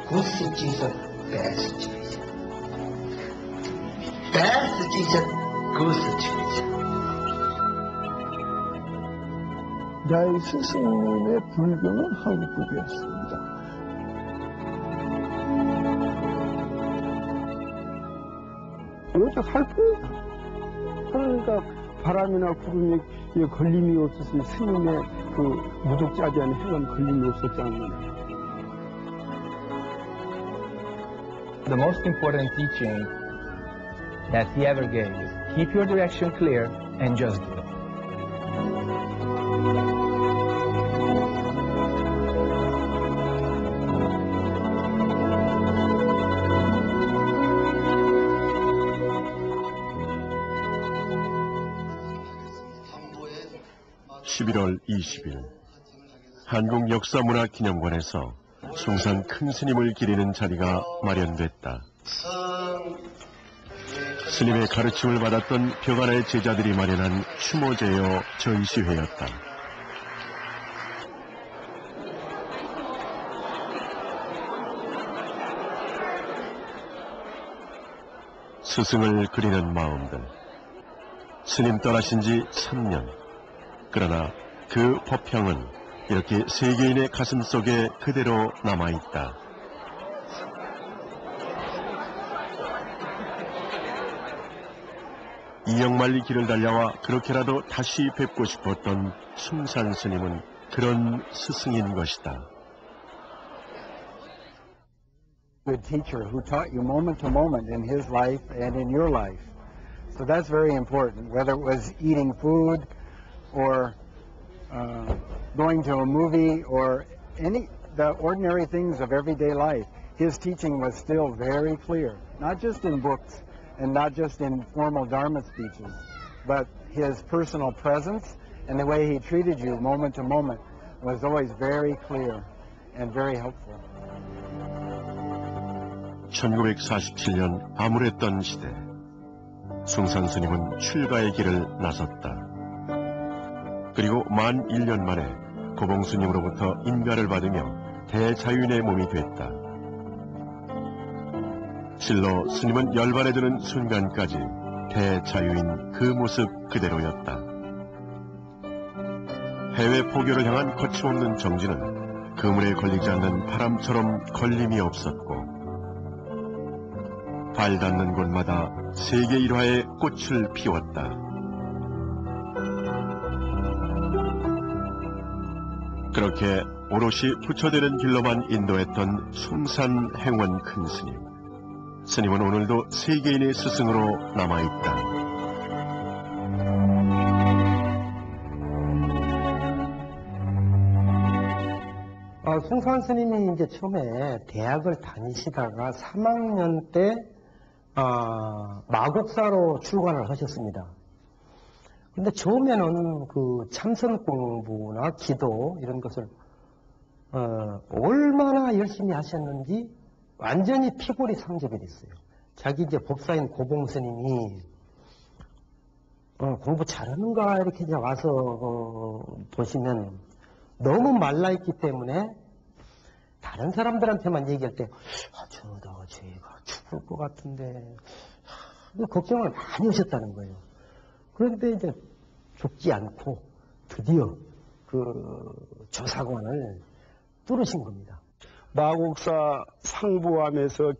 good situation, bad situation. Bad situation, good situation. 나의 스승님의 불교는 한국법이었습니다. 오죽할 거야. 그러니까 바람이나 구름이 걸림이 없었으니 스님의 그 무적자지한 행은 걸림이 없었지 않느냐. The most important teaching that he ever gave is keep your direction clear and just do it. (11월 20일) 한국역사문화기념관에서 숭산 큰 스님을 기리는 자리가 마련됐다. 스님의 가르침을 받았던 벽안의 제자들이 마련한 추모제여 전시회였다. 스승을 그리는 마음들. 스님 떠나신 지 3년. 그러나 그 법향은 이렇게 세계인의 가슴 속에 그대로 남아있다. 이영만리 길을 달려와 그렇게라도 다시 뵙고 싶었던 숭산 스님은 그런 스승인 것이다. Good teacher who taught you moment to moment in his life and in your life. So that's very important, whether it was eating food or going to a movie or the ordinary things of everyday life. His teaching was still very clear, not just in books and not just in formal Dharma speeches, but his personal presence and the way he treated you moment to moment was always very clear and very helpful. 1947년 암울했던 시대, 숭산 스님은 출가의 길을 나섰다. 그리고 만 1년 만에 고봉 스님으로부터 인가를 받으며 대자유인의 몸이 됐다. 실로 스님은 열반에 드는 순간까지 대자유인 그 모습 그대로였다. 해외 포교를 향한 거침없는 정진은 그물에 걸리지 않는 바람처럼 걸림이 없었고, 발 닿는 곳마다 세계 일화의 꽃을 피웠다. 그렇게 오롯이 부처되는 길로만 인도했던 숭산 행원 큰 스님. 스님은 오늘도 세계인의 스승으로 남아있다. 숭산 스님이 이제 처음에 대학을 다니시다가 3학년 때 마곡사로 출관을 하셨습니다. 근데 처음에는 그 참선 공부나 기도 이런 것을 얼마나 열심히 하셨는지 완전히 피골이 상접이 됐어요. 자기 이제 법사인 고봉 스님이 공부 잘하는가 이렇게 이제 와서 보시면 너무 말라있기 때문에 다른 사람들한테만 얘기할 때 저다 제가 죽을 것 같은데 걱정을 많이 하셨다는 거예요. 그런데 이제 죽지 않고 드디어 그 조사관을 뚫으신 겁니다. 마곡사 상부암에서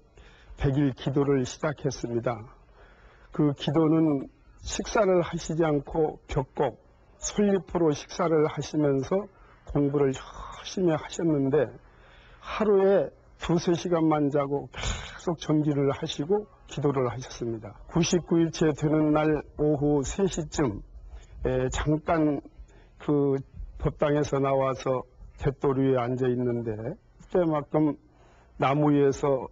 100일 기도를 시작했습니다. 그 기도는 식사를 하시지 않고 벽곡, 솔잎으로 식사를 하시면서 공부를 열심히 하셨는데 하루에 2~3시간만 자고 계속 정기를 하시고 기도를 하셨습니다. 99일째 되는 날 오후 3시쯤 잠깐 그 법당에서 나와서 갯돌 위에 앉아 있는데 그때만큼 나무 위에서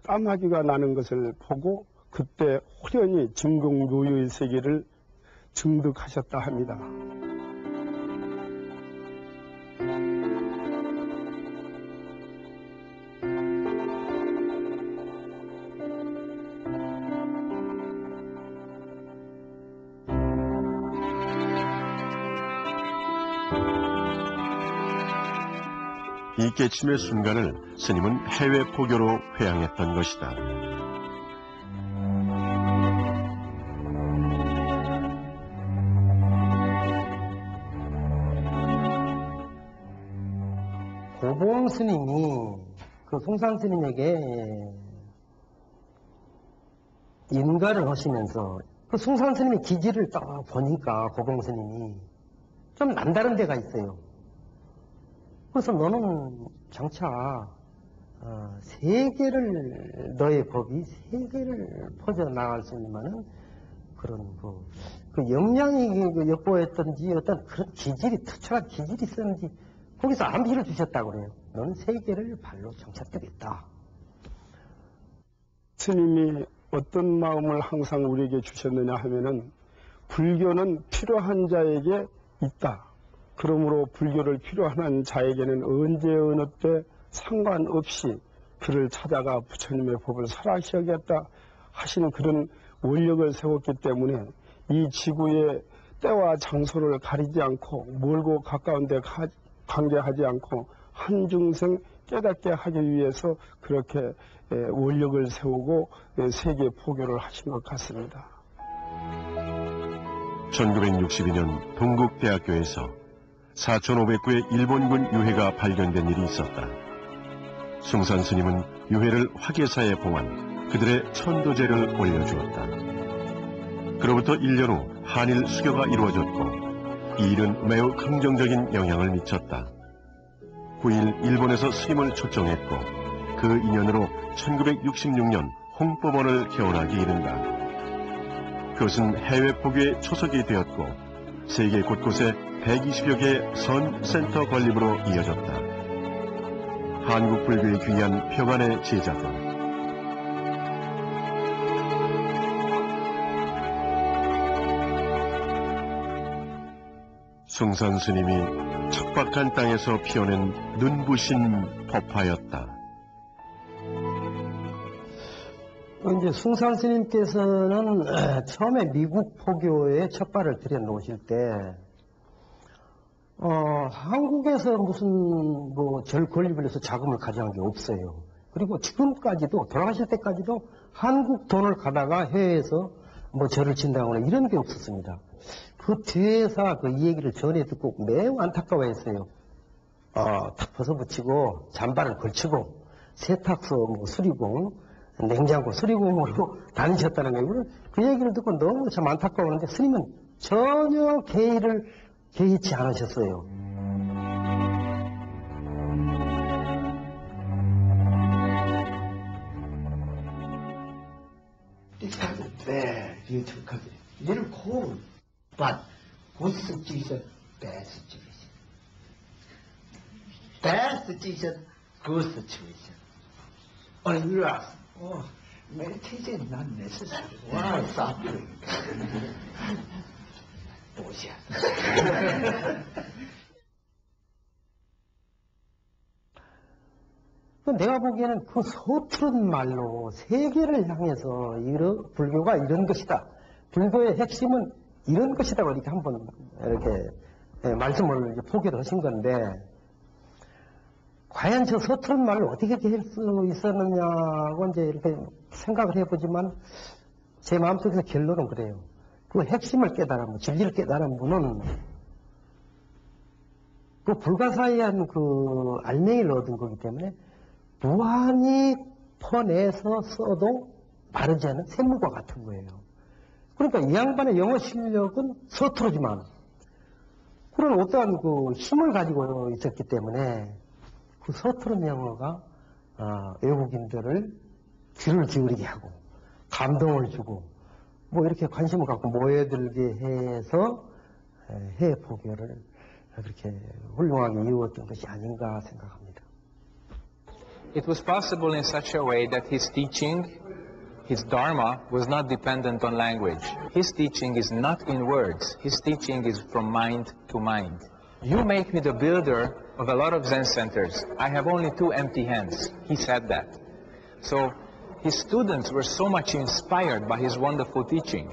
까마귀가 나는 것을 보고 그때 호련히 증공노유의 세계를 증득하셨다 합니다. 이 깨침의 순간을 스님은 해외 포교로 회항했던 것이다. 고봉 스님이 그 송산 스님에게 인가를 하시면서 그 송산 스님의 기질을 딱 보니까 고봉 스님이 좀 남다른 데가 있어요. 그래서 너는 장차 세계를 너의 법이 세계를 퍼져나갈 수 있는 그런 그 역량이 엿보였던지 어떤 그런 기질이 특출한 기질이 있었는지 거기서 암시를 주셨다고 그래요. 너는 세계를 발로 정착되겠다. 스님이 어떤 마음을 항상 우리에게 주셨느냐 하면은 불교는 필요한 자에게 있다. 그러므로 불교를 필요한 자에게는 언제 어느 때 상관없이 그를 찾아가 부처님의 법을 설하셔야겠다 하시는 그런 원력을 세웠기 때문에 이 지구의 때와 장소를 가리지 않고 멀고 가까운 데 관계하지 않고 한 중생 깨닫게 하기 위해서 그렇게 원력을 세우고 세계 포교를 하신 것 같습니다. 1962년 동국대학교에서 4,500구의 일본군 유해가 발견된 일이 있었다. 숭산 스님은 유해를 화계사에 봉한 그들의 천도제를 올려주었다. 그로부터 1년 후 한일 수교가 이루어졌고 이 일은 매우 긍정적인 영향을 미쳤다. 9일 일본에서 스님을 초청했고 그 인연으로 1966년 홍법원을 개원하기 이른다. 그것은 해외 포교의 초석이 되었고 세계 곳곳에 120여 개의 선 센터 건립으로 이어졌다. 한국 불교의 귀한 평안의 제자들. 숭산 스님이 척박한 땅에서 피어낸 눈부신 법화였다. 이제 숭산 스님께서는 처음에 미국 포교에 첫 발을 들여놓으실 때 한국에서 무슨 절 건립을 해서 자금을 가져간 게 없어요. 그리고 지금까지도 돌아가실 때까지도 한국 돈을 가다가 해외에서 절을 친다거나 이런 게 없었습니다. 그 뒤에서 이 얘기를 전해 듣고 매우 안타까워했어요. 탁 벗어붙이고 잠바를 걸치고 세탁소 수리공, 냉장고 수리공으로 다니셨다는 거예요. 그 얘기를 듣고 너무 참 안타까웠는데 스님은 전혀 개의치 않으셨어요. This country is very beautiful country. Little cold, but good situation, bad situation. Bad situation, good situation. On you ask, meditation is not necessary. Why suffering? bullshit. 내가 보기에는 그 서투른 말로 세계를 향해서 불교가 이런 것이다. 불교의 핵심은 이런 것이다. 이렇게 한번 이렇게 말씀을 포기를 하신 건데, 과연 저 서투른 말을 어떻게 할 수 있었느냐고 이제 이렇게 생각을 해보지만, 제 마음속에서 결론은 그래요. 그 핵심을 깨달으면, 진리를 깨달은 분은 그 불가사의한 그 알맹이를 얻은 거기 때문에 무한히 퍼내서 써도 마르지 않은 샘물과 같은 거예요. 그러니까 이 양반의 영어 실력은 서투르지만 그런 어떠한 그 힘을 가지고 있었기 때문에 그 서투른 영어가 외국인들을 귀를 기울이게 하고 감동을 주고 이렇게 관심을 갖고 모여들게 해서 해외 포교를 그렇게 훌륭하게 이루었던 것이 아닌가 생각합니다. It was possible in such a way that his teaching, his dharma, was not dependent on language. His teaching is not in words. His teaching is from mind to mind. You make me the builder of a lot of Zen centers. I have only 2 empty hands. He said that. So his students were so much inspired by his wonderful teaching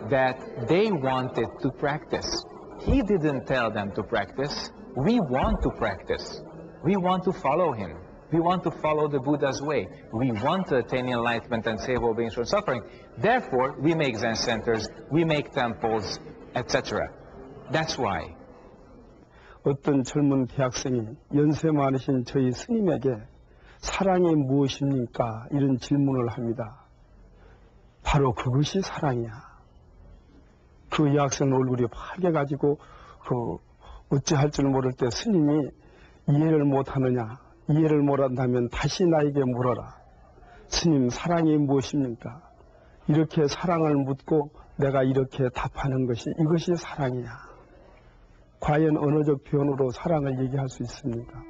that they wanted to practice. He didn't tell them to practice. We want to practice. We want to follow him. We want to follow the Buddha's way. We want to attain enlightenment and save all beings from suffering. Therefore, we make Zen centers, we make temples, etc. That's why. 어떤 젊은 대학생이 연세 많으신 저희 스님에게 사랑이 무엇입니까? 이런 질문을 합니다. 바로 그것이 사랑이야. 그 여학생 얼굴이 빨개가지고 어찌할 줄 모를 때 스님이 이해를 못하느냐? 이해를 못한다면 다시 나에게 물어라. 스님, 사랑이 무엇입니까? 이렇게 사랑을 묻고 내가 이렇게 답하는 것이 이것이 사랑이야. 과연 언어적 표현으로 사랑을 얘기할 수 있습니까?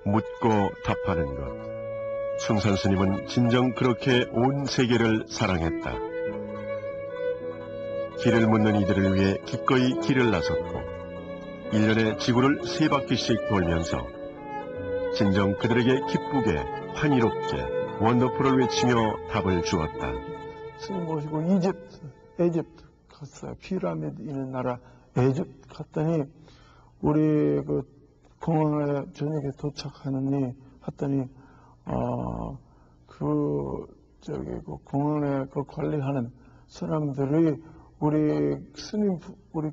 묻고 답하는 것. 숭산 스님은 진정 그렇게 온 세계를 사랑했다. 길을 묻는 이들을 위해 기꺼이 길을 나섰고 1년에 지구를 3바퀴씩 돌면서 진정 그들에게 기쁘게 환희롭게 원더풀을 외치며 답을 주었다. 스님 모시고 에집트 갔어요. 피라미드 있는 나라 에집트 갔더니 우리 그 공항에 저녁에 도착하느니 했더니 그 공항에 그 관리하는 사람들이 우리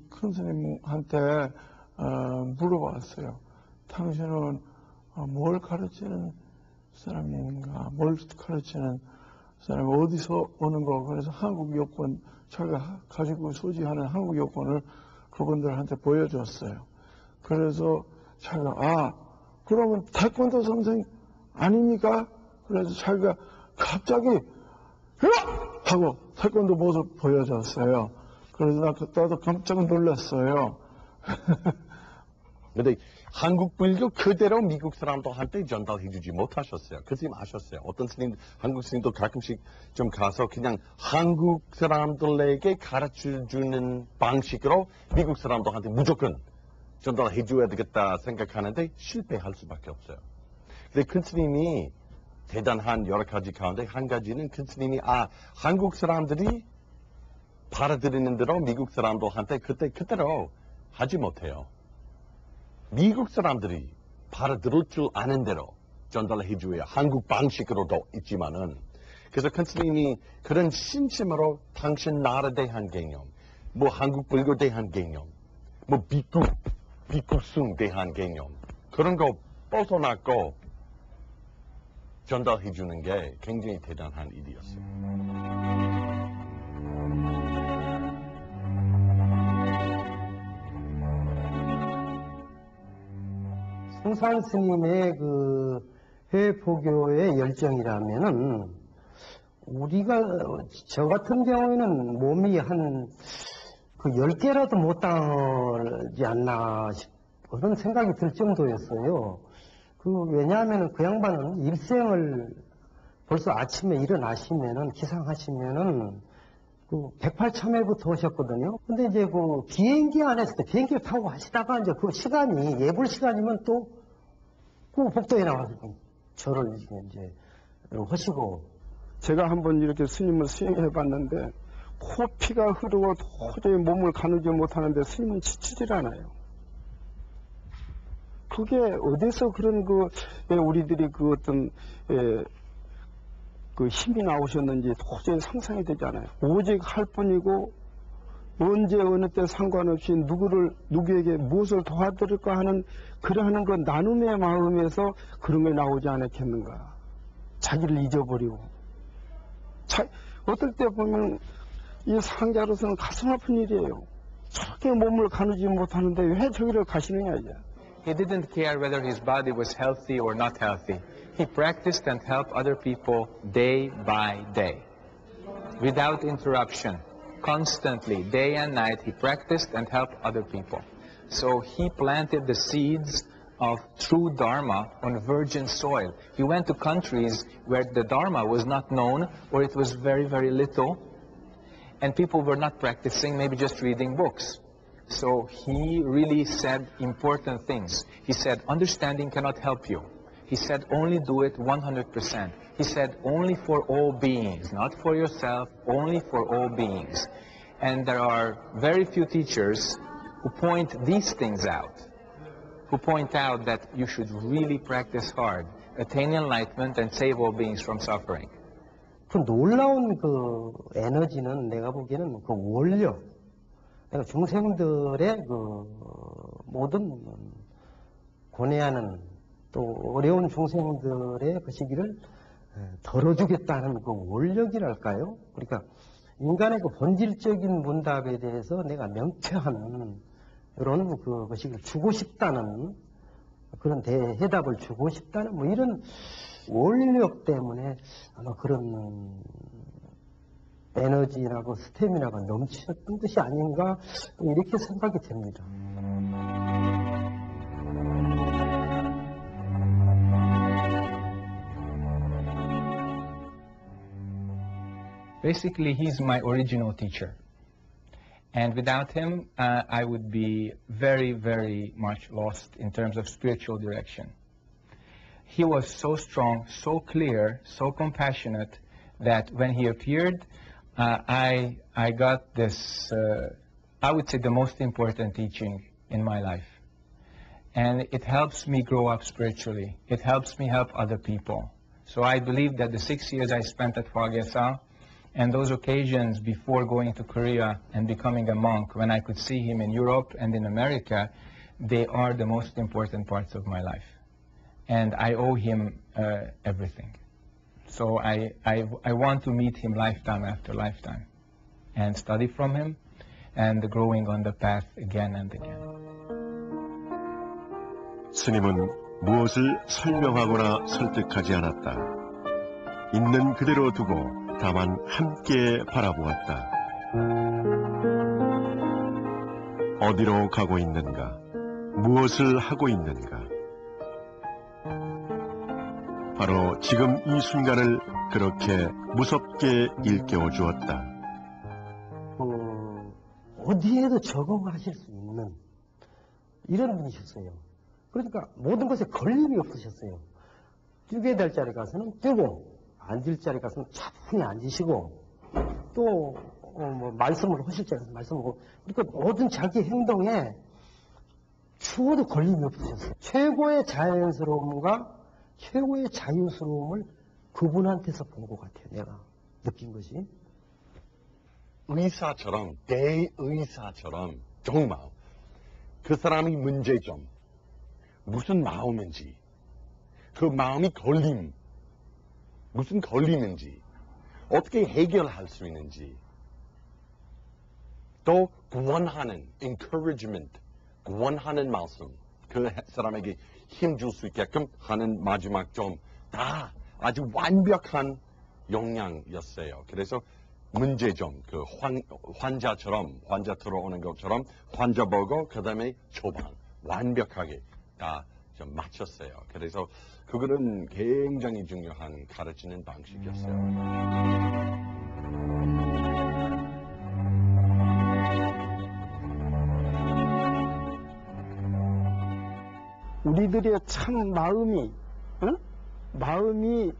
큰 스님한테 물어봤어요. 당신은 뭘 가르치는 사람인가? 뭘 가르치는 사람이 어디서 오는 거? 그래서 한국 여권, 자기가 가지고 소지하는 한국 여권을 그분들한테 보여줬어요. 그래서 자기가, 그러면 태권도 선생 아닙니까? 그래서 자기가 갑자기, 하고 태권도 모습 보여줬어요. 그래서 나도 깜짝 놀랐어요. 근데 한국 불교 그대로 미국 사람들한테 전달해주지 못하셨어요. 그 스님 아셨어요. 어떤 스님, 한국 스님도 가끔씩 좀 가서 그냥 한국 사람들에게 가르쳐주는 방식으로 미국 사람들한테 무조건 전달해줘야 되겠다 생각하는데 실패할 수밖에 없어요. 근데 큰 스님이 대단한 여러 가지 가운데 한 가지는 큰 스님이 한국 사람들이 받아들이는 대로 미국 사람들한테 그때로 하지 못해요. 미국 사람들이 받아들일 줄 아는 대로 전달해줘야 한국 방식으로도 있지만은 그래서 큰 스님이 그런 신심으로 당신 나라에 대한 개념, 뭐 한국 불교에 대한 개념, 뭐 비국숭 대한 개념 그런 거 벗어났고 전달해주는 게 굉장히 대단한 일이었어요. 숭산 스님의 그 해포교의 열정이라면은 우리가 저 같은 경우에는 몸이 한 그 10개라도 못 당하지 않나 그런 생각이 들 정도였어요. 왜냐하면 그 양반은 일생을 벌써 아침에 일어나시면은 기상하시면은 108참회부터 오셨거든요. 근데 이제 그 비행기 안에서 비행기를 타고 하시다가 이제 그 시간이 예불 시간이면 또 그 복도에 나와서 절을 이제 하시고. 제가 한번 이렇게 스님을 수행해 봤는데 코피가 흐르고 도저히 몸을 가누지 못하는데 스님은 지치질 않아요. 그게 어디서 그런 우리들이 어떤 그 힘이 나오셨는지 도저히 상상이 되지 않아요. 오직 할 뿐이고 언제 어느 때 상관없이 누구에게 무엇을 도와드릴까 하는 그러하는 그 나눔의 마음에서 그런 게 나오지 않았겠는가. 자기를 잊어버리고. 어떨 때 보면 이 상자로서는 가슴 아픈 일이에요. 저렇게 몸을 가누지 못하는데 왜 저기를 가시느냐 이제. He didn't care whether his body was healthy or not healthy. He practiced and helped other people day by day, without interruption, constantly, day and night. He practiced and helped other people. So he planted the seeds of true Dharma on virgin soil. He went to countries where the Dharma was not known, or it was very, very little, and people were not practicing, maybe just reading books. So he really said important things. He said, understanding cannot help you. He said, only do it 100%. He said, only for all beings, not for yourself, only for all beings. And there are very few teachers who point these things out. who point out that you should really practice hard, attain enlightenment, and save all beings from suffering. 그 놀라운 그 에너지는 내가 보기에는 그 원력, 내가 중생들의 그 모든 고뇌하는 또 어려운 중생들의 그 시기를 덜어주겠다는 그 원력이랄까요? 그러니까 인간의 그 본질적인 문답에 대해서 내가 명쾌한 이런 그 것을 주고 싶다는 그런 대해답을 주고 싶다는 뭐 이런 원력 때문에 아마 그런 에너지라고 스태미나가 넘치셨던 것이 아닌가 이렇게 생각이 됩니다. Basically, he's my original teacher. And without him, I would be very, very much lost in terms of spiritual direction. He was so strong, so clear, so compassionate, that when he appeared, I got this, I would say, the most important teaching in my life. And it helps me grow up spiritually. It helps me help other people. So I believe that the 6 years I spent at Phagesa, and those occasions before going to Korea and becoming a monk, when I could see him in Europe and in America, they are the most important parts of my life. And I owe him everything. So I want to meet him lifetime after lifetime and study from him and growing on the path again and again. 스님은 무엇을 설명하거나 설득하지 않았다. 있는 그대로 두고 다만 함께 바라보았다. 어디로 가고 있는가? 무엇을 하고 있는가? 바로 지금 이 순간을 그렇게 무섭게 일깨워 주었다. 어디에도 적응하실 수 있는 이런 분이셨어요. 그러니까 모든 것에 걸림이 없으셨어요. 뛰게 될 자리 가서는 뛰고 앉을 자리 가서는 차분히 앉으시고 또 뭐 말씀을 하실 자리 가서 말씀하고 그러니까 모든 자기 행동에 추워도 걸림이 없으셨어요. 최고의 자연스러움과 최고의 자유스러움을 그분한테서 본 것 같아요. 내가 느낀 것이. 의사처럼 대의사처럼 정말 그 사람이 문제점 무슨 마음인지 그 마음이 걸림 무슨 걸림인지 어떻게 해결할 수 있는지 또 구원하는 encouragement 구원하는 말씀 그 사람에게 힘 줄 수 있게끔 하는 마지막 점 다 아주 완벽한 영향이었어요. 그래서 문제점 그 환자처럼 환자 들어오는 것처럼 환자 보고 그 다음에 처방 완벽하게 다 좀 맞췄어요. 그래서 그거는 굉장히 중요한 가르치는 방식이었어요. 우리들의 참 마음이 마음이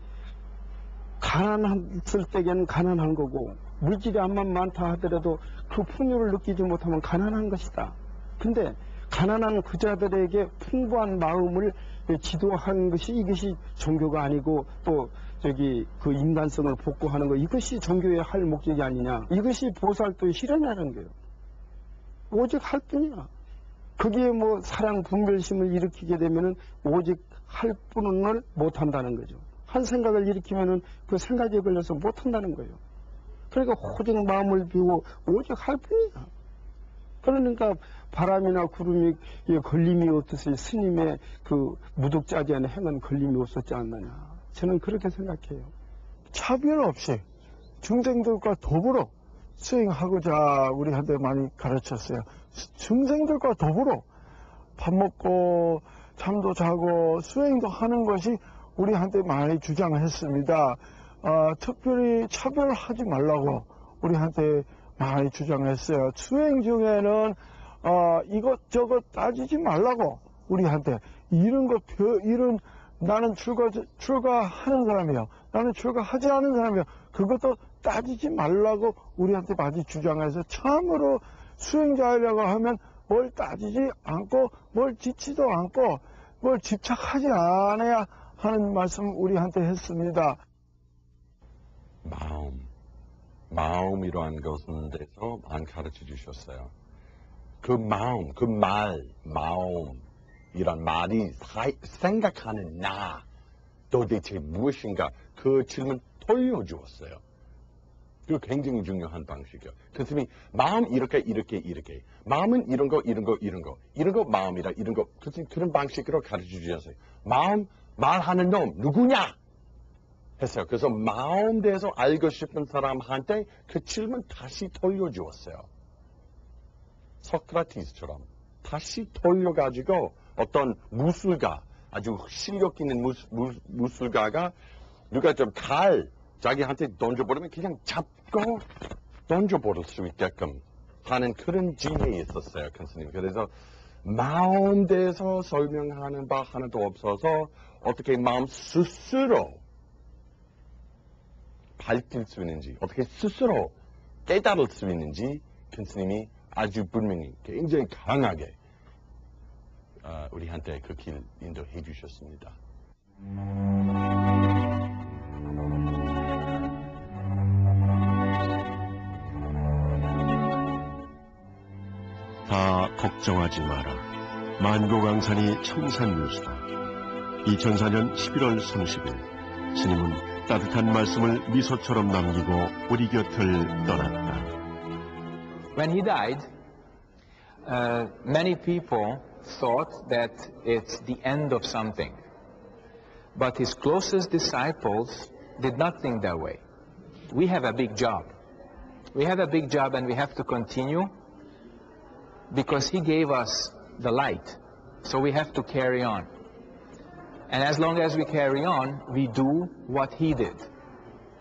가난했을 때에는 가난한 거고 물질이 암만 많다 하더라도 그 풍요를 느끼지 못하면 가난한 것이다. 근데 가난한 그자들에게 풍부한 마음을 지도한 것이 이것이 종교가 아니고 또 그 인간성을 복구하는 거 이것이 종교의 할 목적이 아니냐. 이것이 보살도의 실현이라는 거예요. 오직 할 뿐이야. 거기에 뭐 사랑 분별심을 일으키게 되면은 오직 할 뿐을 못 한다는 거죠. 한 생각을 일으키면은 그 생각에 걸려서 못 한다는 거예요. 그러니까 오직 마음을 비우고 오직 할 뿐이야. 그러니까 바람이나 구름이 걸림이 없듯이 스님의 그 무득자지한 행은 걸림이 없었지 않느냐. 저는 그렇게 생각해요. 차별 없이 중생들과 더불어 수행하고자 우리한테 많이 가르쳤어요. 중생들과 더불어 밥 먹고 잠도 자고 수행도 하는 것이 우리한테 많이 주장했습니다. 특별히 차별하지 말라고 우리한테 많이 주장했어요. 수행 중에는 이것저것 따지지 말라고 우리한테 이런 나는 출가하는 사람이요. 나는 출가하지 않은 사람이요. 그것도 따지지 말라고 우리한테 많이 주장해서 참으로 수행자이라고 하면 뭘 따지지 않고 뭘 짓지도 않고 뭘 집착하지 않아야 하는 말씀 우리한테 했습니다. 마음이라는 것은 대해서 안 가르쳐 주셨어요. 그 마음, 마음이란 말이 생각하는 나 도대체 무엇인가 그 질문 돌려주었어요. 그거 굉장히 중요한 방식이에요. 교수님이 마음 이렇게 마음은 이런 거 마음이라 이런 거 교수님 그런 방식으로 가르쳐 주셨어요. 마음 말하는 놈 누구냐 했어요. 그래서 마음 대해서 알고 싶은 사람한테 그 질문 다시 돌려주었어요. 소크라테스처럼 다시 돌려가지고 어떤 무술가 아주 실력 있는 무술가가 누가 좀 자기한테 던져버리면 그냥 잡고 던져버릴 수 있게끔 하는 그런 지혜에 있었어요, 교수님. 그래서 마음 대해서 설명하는 바 하나도 없어서 어떻게 마음 스스로 밝힐 수 있는지, 어떻게 스스로 깨달을 수 있는지 교수님이 아주 분명히 굉장히 강하게 우리한테 그 길 인도해 주셨습니다. 다 걱정하지 마라. 만고강산이 청산유수다. 2004년 11월 30일 스님은 따뜻한 말씀을 미소처럼 남기고 우리 곁을 떠났다. When he died, many people thought that it's the end of something. But his closest disciples did not think that way. We have a big job. We have a big job and we have to continue because he gave us the light. So we have to carry on. And as long as we carry on, we do what he did.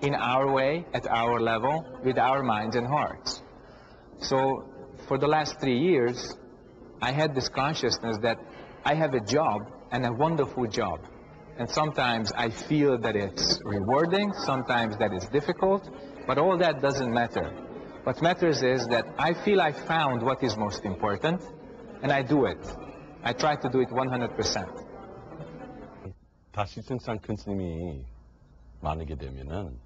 In our way, at our level, with our minds and hearts. So for the last 3 years, I had this consciousness that I have a job and a wonderful job. And sometimes I feel that it's rewarding, sometimes that it's difficult, but all that doesn't matter. What matters is that I feel I found what is most important, and I do it. I try to do it 100%. 다시 승산 큰스님이 만나게 되면은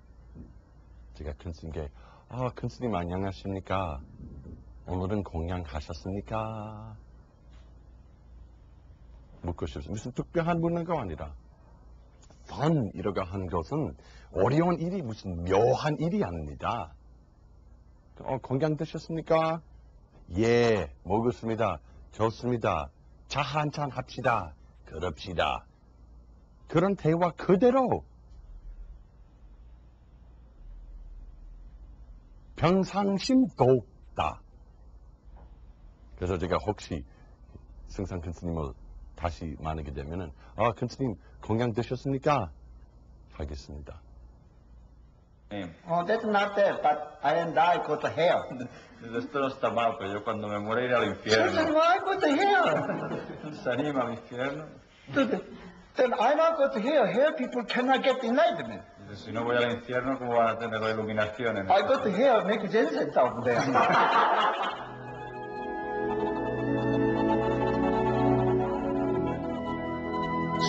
제가 큰스님께 큰스님 안녕하십니까? 오늘은 공양하셨습니까? 묻고 싶습니다. 무슨 특별한 묻는 거 아니라 이라고 하는 것은 어려운 일이 무슨 묘한 일이 아닙니다. 공양 드셨습니까? 예, 먹었습니다. 좋습니다. 차 한잔 합시다. 그럽시다. 그런 대화 그대로 평상심 돕다. 그래서 제가 혹시 승산 큰스님을 다시 만나게 되면은 큰스님 공양 드셨습니까? 하겠습니다. That's not that, but I and I go to hell. Esto no está mal, pero yo cuando me muera iré al infierno. Then why go to hell? ¿Se anima al infierno? Then I not go to hell. Hell people cannot get enlightenment. Dice, si no voy al infierno, ¿cómo van a tener la iluminación? I go to hell, make sense out there.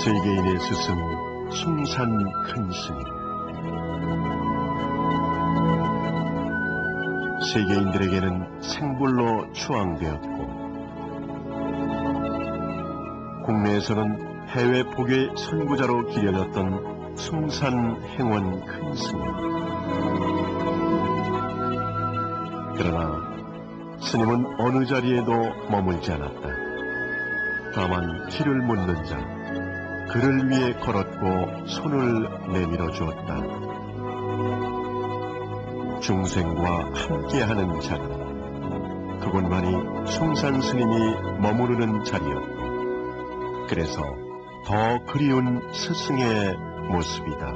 세계인의 스승 숭산 큰스님. 세계인들에게는 생불로 추앙되었고 국내에서는 해외 복의 선구자로 기려졌던 숭산 행원 큰스님. 그러나 스님은 어느 자리에도 머물지 않았다. 다만 길을 묻는 자, 그를 위해 걸었고 손을 내밀어 주었다. 중생과 함께하는 자리, 그곳만이 숭산 스님이 머무르는 자리였고, 그래서 더 그리운 스승의 모습이다.